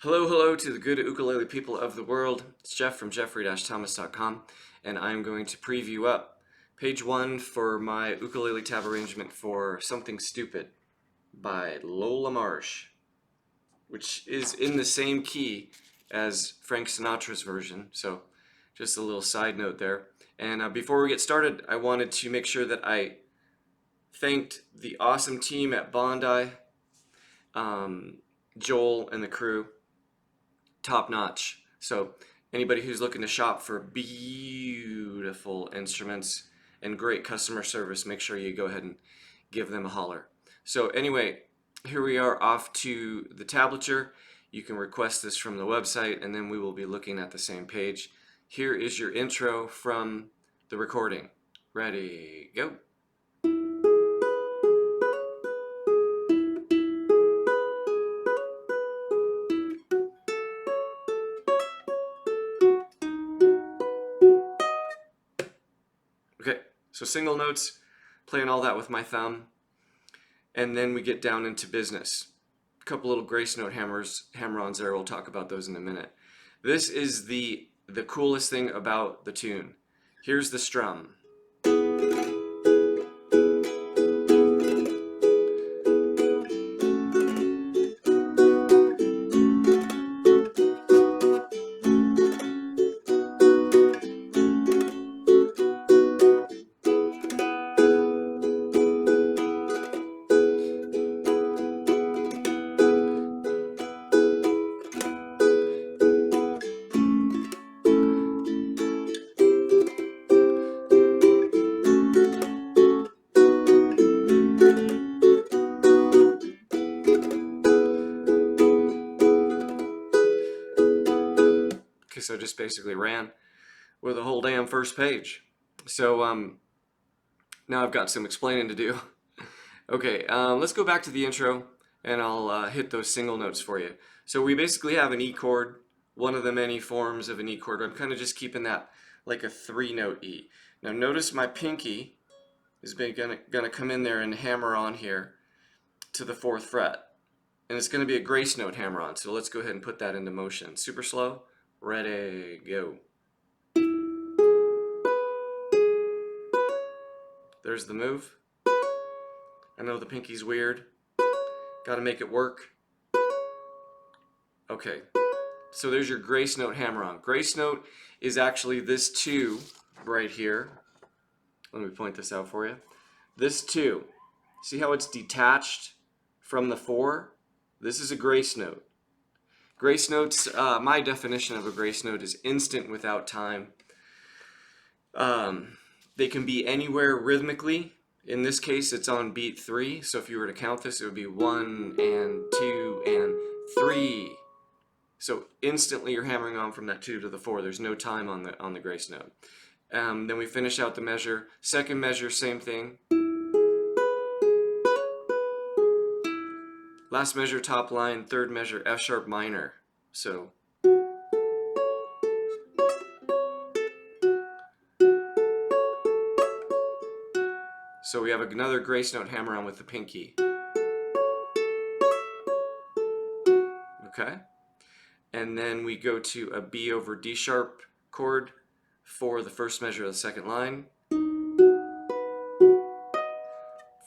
Hello, hello to the good ukulele people of the world. It's Jeff from jeffrey-thomas.com, and I'm going to preview up page 1 for my ukulele tab arrangement for Something Stupid by Lola Marsh, which is in the same key as Frank Sinatra's version, so just a little side note there. And before we get started, I wanted to make sure that I thanked the awesome team at Bondi, Joel and the crew. Top notch. So anybody who's looking to shop for beautiful instruments and great customer service, make sure you go ahead and give them a holler. So anyway, here we are off to the tablature. You can request this from the website, and then we will be looking at the same page. Here is your intro from the recording. Ready, go. Okay, so single notes, playing all that with my thumb, and then we get down into business. A couple little grace note hammer-ons there, we'll talk about those in a minute. This is the coolest thing about the tune. Here's the strum. So just basically ran with a whole damn first page. So now I've got some explaining to do. Okay, let's go back to the intro and I'll hit those single notes for you. So we basically have an E chord, one of the many forms of an E chord. I'm kind of just keeping that like a 3-note E. Now notice my pinky is gonna come in there and hammer on here to the 4th fret. And it's gonna be a grace note hammer on. So let's go ahead and put that into motion. Super slow. Ready, go. There's the move. I know the pinky's weird. Gotta make it work. Okay, so there's your grace note hammer-on. Grace note is actually this 2 right here. Let me point this out for you. This 2. See how it's detached from the 4? This is a grace note. Grace notes, my definition of a grace note is instant without time. They can be anywhere rhythmically. In this case, it's on beat 3. So if you were to count this, it would be 1 and 2 and 3. So instantly you're hammering on from that 2 to the 4. There's no time on the grace note. Then we finish out the measure. Second measure, same thing. Last measure, top line. Third measure, F sharp minor. So we have another grace note hammer on with the pinky. Okay? And then we go to a B over D sharp chord for the first measure of the second line.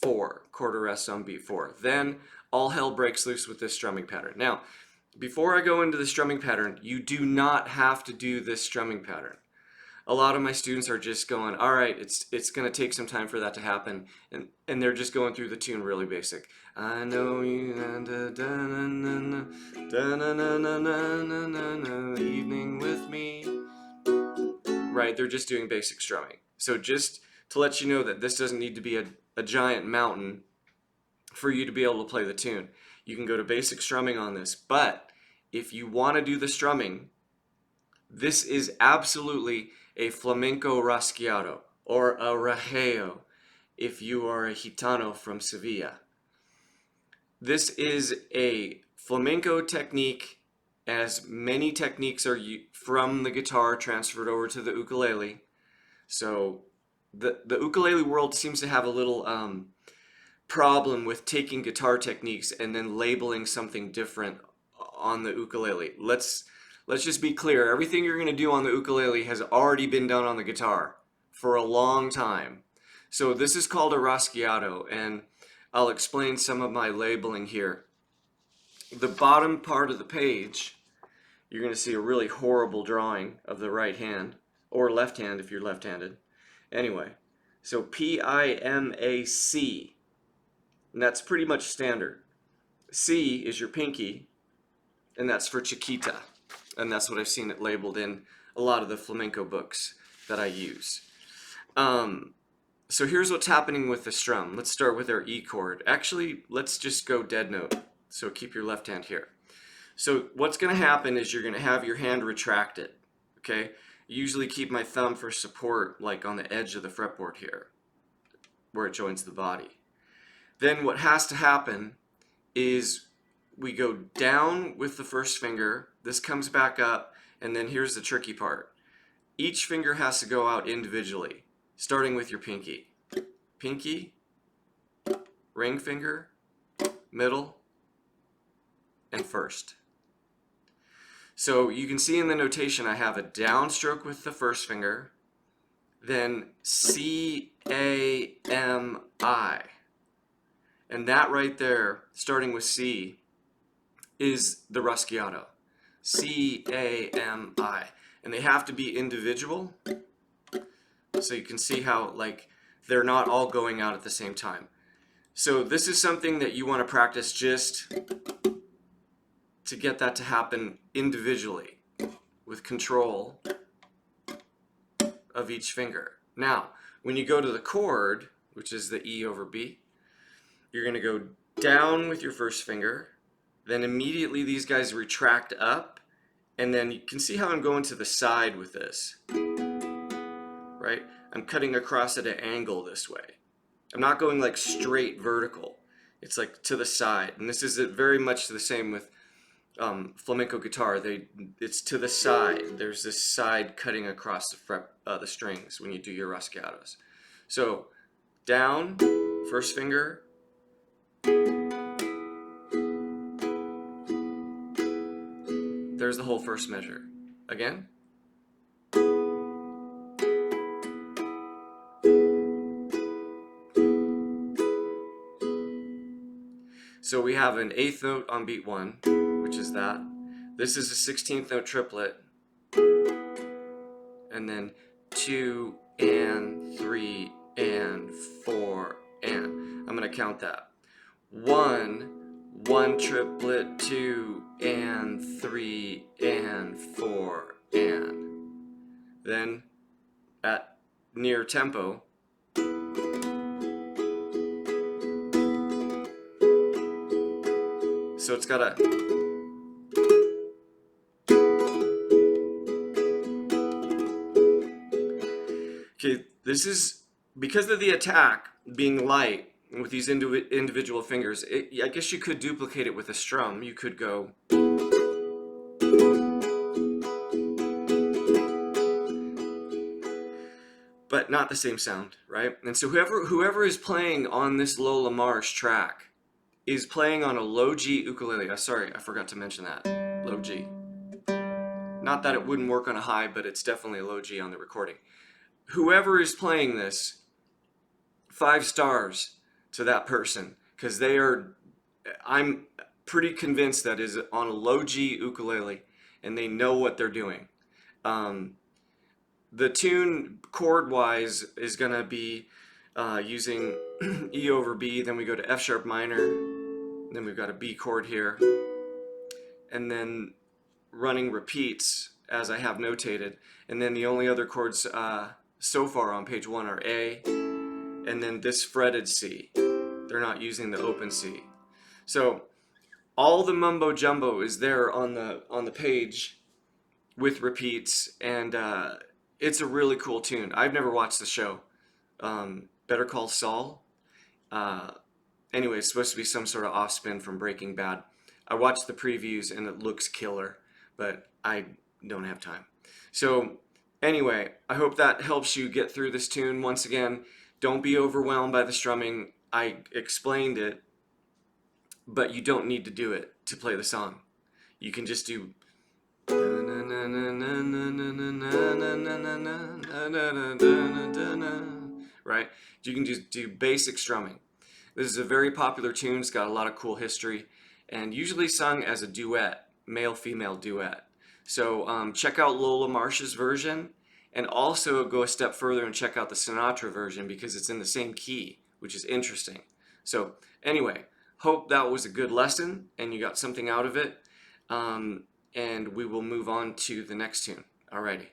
4, chord arrest on beat 4. Then all hell breaks loose with this strumming pattern. Now, before I go into the strumming pattern, you do not have to do this strumming pattern. A lot of my students are just going, all right, it's going to take some time for that to happen, and they're just going through the tune really basic. I know you, evening with me. Right, they're just doing basic strumming. So just to let you know that this doesn't need to be a giant mountain for you to be able to play the tune. You can go to basic strumming on this, but if you want to do the strumming, this is absolutely a flamenco rasgueado or a rajeo if you are a gitano from Sevilla. This is a flamenco technique, as many techniques are from the guitar transferred over to the ukulele. So the ukulele world seems to have a little problem with taking guitar techniques and then labeling something different on the ukulele. Let's just be clear. Everything you're going to do on the ukulele has already been done on the guitar for a long time. So this is called a raschiato, and I'll explain some of my labeling here. The bottom part of the page, you're going to see a really horrible drawing of the right hand, or left hand if you're left-handed. Anyway, so P-I-M-A-C, and that's pretty much standard. C is your pinky, and that's for Chiquita, and that's what I've seen it labeled in a lot of the flamenco books that I use. So here's what's happening with the strum. Let's start with our E chord. Actually, let's just go dead note. So keep your left hand here. So what's going to happen is you're going to have your hand retracted. Okay? I usually keep my thumb for support, like on the edge of the fretboard here, where it joins the body. Then what has to happen is we go down with the first finger. This comes back up, and then here's the tricky part. Each finger has to go out individually, starting with your pinky. Pinky, ring finger, middle, and first. So you can see in the notation I have a downstroke with the first finger, then C-A-M-I. And that right there, starting with C, is the raschiato. C-A-M-I. And they have to be individual. So you can see how, like, they're not all going out at the same time. So this is something that you want to practice just to get that to happen individually with control of each finger. Now, when you go to the chord, which is the E over B, you're going to go down with your first finger, then immediately these guys retract up, and then you can see how I'm going to the side with this. Right? I'm cutting across at an angle this way. I'm not going like straight vertical. It's like to the side. And this is very much the same with flamenco guitar. It's to the side. There's this side cutting across the strings when you do your raschiatos. So down, first finger. There's the whole first measure. Again. So we have an 8th note on beat 1, which is that. This is a 16th note triplet. And then 2 and 3 and 4 and. I'm going to count that. 1 triplet, 2 and 3 and 4 and. Then at near tempo, so it's got a okay, this is because of the attack being light with these individual fingers. I guess you could duplicate it with a strum. You could go but not the same sound, right? And so whoever is playing on this Lola Marsh track is playing on a low G ukulele. Sorry, I forgot to mention that. Low G. Not that it wouldn't work on a high, but it's definitely a low G on the recording. Whoever is playing this, 5 stars to that person, because I'm pretty convinced that is on a low G ukulele, and they know what they're doing. The tune chord-wise is going to be using E over B, then we go to F sharp minor, then we've got a B chord here, and then running repeats as I have notated, and then the only other chords so far on page 1 are A, and then this fretted C. They're not using the open C. So all the mumbo jumbo is there on the page with repeats, and it's a really cool tune. I've never watched the show. Better Call Saul. Anyway, it's supposed to be some sort of off-spin from Breaking Bad. I watched the previews and it looks killer, but I don't have time. So anyway, I hope that helps you get through this tune. Once again, don't be overwhelmed by the strumming. I explained it, but you don't need to do it to play the song. You can just do right? You can just do basic strumming. This is a very popular tune. It's got a lot of cool history and usually sung as a duet, male-female duet. So check out Lola Marsh's version and also go a step further and check out the Sinatra version because it's in the same key, which is interesting. So anyway, hope that was a good lesson and you got something out of it. And we will move on to the next tune. Alrighty.